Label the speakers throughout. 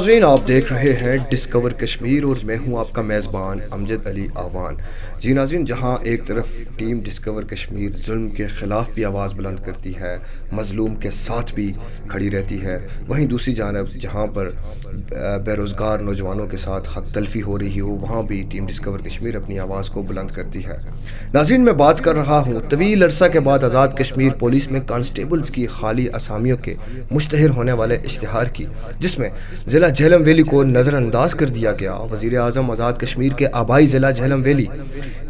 Speaker 1: ناظرین، آپ دیکھ رہے ہیں ڈسکور کشمیر اور میں ہوں آپ کا میزبان امجد علی آوان۔ جی ناظرین، جہاں ایک طرف ٹیم ڈسکور کشمیر ظلم کے خلاف بھی آواز بلند کرتی ہے، مظلوم کے ساتھ بھی کھڑی رہتی ہے، وہیں دوسری جانب جہاں پر بے روزگار نوجوانوں کے ساتھ حق تلفی ہو رہی ہو، وہاں بھی ٹیم ڈسکور کشمیر اپنی آواز کو بلند کرتی ہے۔ ناظرین، میں بات کر رہا ہوں طویل عرصہ کے بعد آزاد کشمیر پولیس میں کانسٹیبلز کی خالی اسامیوں کے مشتہر ہونے والے اشتہار کی، جس میں ضلع جہلم ویلی کو نظر انداز کر دیا گیا۔ وزیر اعظم آزاد کشمیر کے آبائی ضلع جہلم ویلی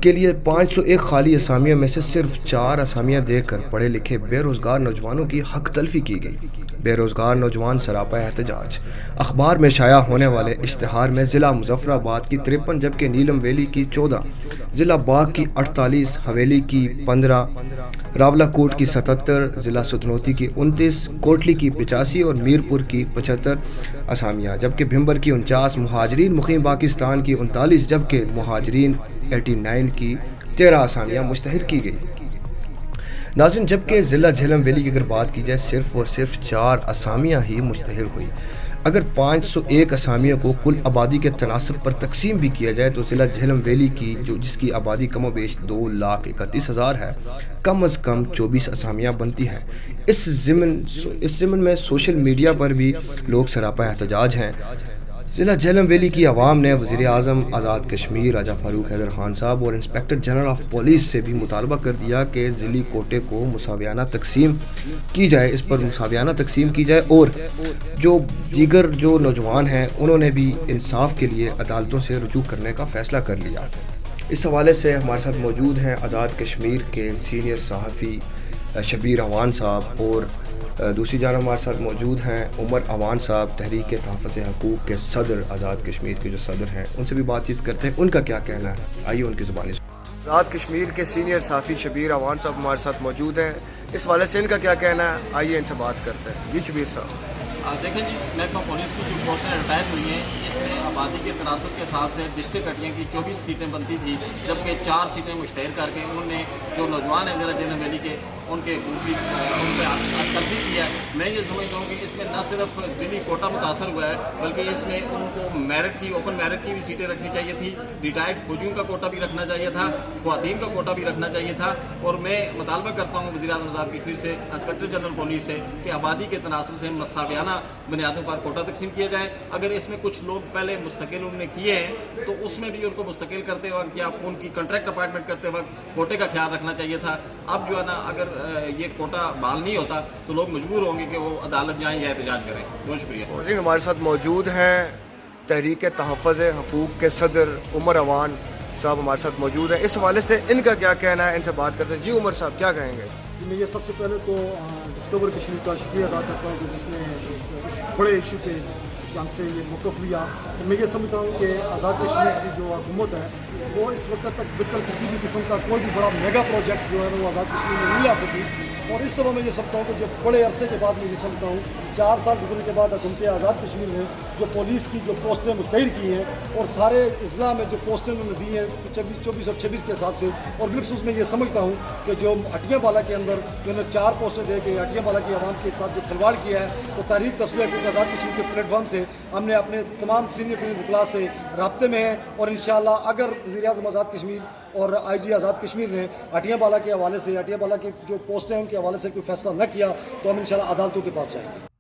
Speaker 1: کے لیے 501 خالی اسامیوں میں سے صرف 4 اسامیاں دے کر پڑھے لکھے بے روزگار نوجوانوں کی حق تلفی کی گئی۔ بے روزگار نوجوان سراپا احتجاج۔ اخبار میں شائع ہونے والے اشتہار میں ضلع مظفر آباد کی 53 جبکہ نیلم ویلی کی 14، ضلع باغ کی 48، حویلی کی 15، راولہ کوٹ کی 77، ضلع ستنوتی کی 29، کوٹلی کی 85 اور میرپور کی 75 اسامیاں، جبکہ بھمبر کی 49، مہاجرین مقیم پاکستان کی 39، جبکہ مہاجرین 89 کی 13 اسامیاں مشتہر کی گئی۔ ناظرین، جبکہ ضلع جہلم ویلی کی اگر بات کی جائے صرف اور صرف 4 اسامیاں ہی مشتہر ہوئی۔ اگر 501 اسامیوں کو کل آبادی کے تناسب پر تقسیم بھی کیا جائے تو ضلع جہلم ویلی کی جس کی آبادی کم و بیش 2,31,000 ہے، کم از کم 24 اسامیاں بنتی ہیں۔ اس ضمن میں سوشل میڈیا پر بھی لوگ سراپا احتجاج ہیں۔ ضلع جہلم ویلی کی عوام نے وزیر اعظم آزاد کشمیر راجہ فاروق حیدر خان صاحب اور انسپکٹر جنرل آف پولیس سے بھی مطالبہ کر دیا کہ ضلعی کوٹے کو مساویانہ تقسیم کی جائے، اس پر مساویانہ تقسیم کی جائے، اور جو دیگر جو نوجوان ہیں انہوں نے بھی انصاف کے لیے عدالتوں سے رجوع کرنے کا فیصلہ کر لیا۔ اس حوالے سے ہمارے ساتھ موجود ہیں آزاد کشمیر کے سینئر صحافی شبیر اوان صاحب، اور دوسری جانب ہمارے ساتھ موجود ہیں عمر اوان صاحب، تحریک تحفظ حقوق کے صدر، آزاد کشمیر کے جو صدر ہیں، ان سے بھی بات چیت کرتے ہیں، ان کا کیا کہنا ہے، آئیے ان کی زبانی سنیں۔ آزاد کشمیر کے سینئر صحافی شبیر اوان صاحب ہمارے ساتھ موجود ہیں، اس والے سے ان کا کیا کہنا ہے، آئیے ان سے بات کرتے ہیں۔ جی شبیر صاحب۔
Speaker 2: دیکھیں جی، محکمہ پولیس کی جو پوسٹیں ریٹائر ہوئی ہیں، اس میں آبادی کے تناسب کے حساب سے ڈسٹرکٹ اٹیاں کی 24 سیٹیں بنتی تھی، جبکہ 4 سیٹیں مشتہر کر کے انہوں نے جو نوجوان ہیں ضلع جہلم ویلی کے ان کے ان پہ تلفی کیا ہے۔ میں یہ سمجھتا ہوں کہ اس میں نہ صرف ضلعی کوٹا متاثر ہوا ہے، بلکہ اس میں ان کو میرٹ کی، اوپن میرٹ کی بھی سیٹیں رکھنی چاہیے تھی، ریٹائرڈ فوجیوں کا کوٹا بھی رکھنا چاہیے تھا، خواتین کا کوٹا بھی رکھنا چاہیے تھا۔ اور میں مطالبہ کرتا ہوں وزیر اعظم آزاد کشمیر سے، انسپکٹر جنرل پولیس سے، کہ آبادی کے تناسب سے مساویانہ بنیادوں پر کوٹا تقسیم کیا جائے۔ اگر اس میں کچھ لوگ پہلے مستقل انہوں نے کیے ہیں تو اس میں بھی ان کو مستقل کرتے وقت یا ان کی کنٹریکٹ اپائنٹمنٹ کرتے وقت کوٹے کا خیال رکھنا چاہیے تھا۔ اب جو ہے نا، اگر یہ کوٹا بحال نہیں ہوتا تو لوگ مجبور ہوں گے کہ وہ عدالت جائیں یا احتجاج کریں۔ بہت شکریہ۔
Speaker 1: جی، ہمارے ساتھ موجود ہیں تحریک تحفظ حقوق کے صدر عمر اوان صاحب ہمارے ساتھ موجود ہیں، اس حوالے سے ان کا کیا کہنا ہے، ان سے بات کرتے ہیں۔ جی عمر صاحب، کیا کہیں گے؟
Speaker 3: میں یہ سب سے پہلے تو ڈسکور کشمیر کا شکریہ ادا کرتا ہوں کہ جس نے اس بڑے ایشو پہ ہم سے یہ موقف لیا۔ میں یہ سمجھتا ہوں کہ آزاد کشمیر کی جو حکومت ہے وہ اس وقت تک بالکل کسی بھی قسم کا کوئی بھی بڑا میگا پروجیکٹ جو ہے وہ آزاد کشمیر میں نہیں لا سکی، اور اس طرح میں یہ سمجھتا ہوں کہ جو بڑے عرصے کے بعد میں یہ سمجھتا ہوں 4 سال گزرنے کے بعد حکومت آزاد کشمیر نے جو پولیس کی جو پوسٹیں مشتہر کی ہیں اور سارے اضلاع میں جو پوسٹیں انہوں نے دی ہیں 24 اور 26 کے حساب سے، اور بالخصوص میں یہ سمجھتا ہوں کہ جو اٹیا بالا کے اندر انہوں نے 4 پوسٹیں دے کے اٹیا بالا کی عوام کے ساتھ جو کھلواڑ کیا ہے، تو تحریک تفصیل حقوق آزاد کشمیر کے پلیٹ فارم سے ہم نے اپنے تمام سینئر ترین وکلاء سے رابطے میں ہیں، اور انشاءاللہ اگر وزیر اعظم آزاد کشمیر اور آئی جی آزاد کشمیر نے اٹیا بالا کے حوالے سے، اٹیا بالا کی جو پوسٹیں ہیں ان کے حوالے سے کوئی فیصلہ نہ کیا تو ہم انشاءاللہ عدالتوں کے پاس جائیں گے۔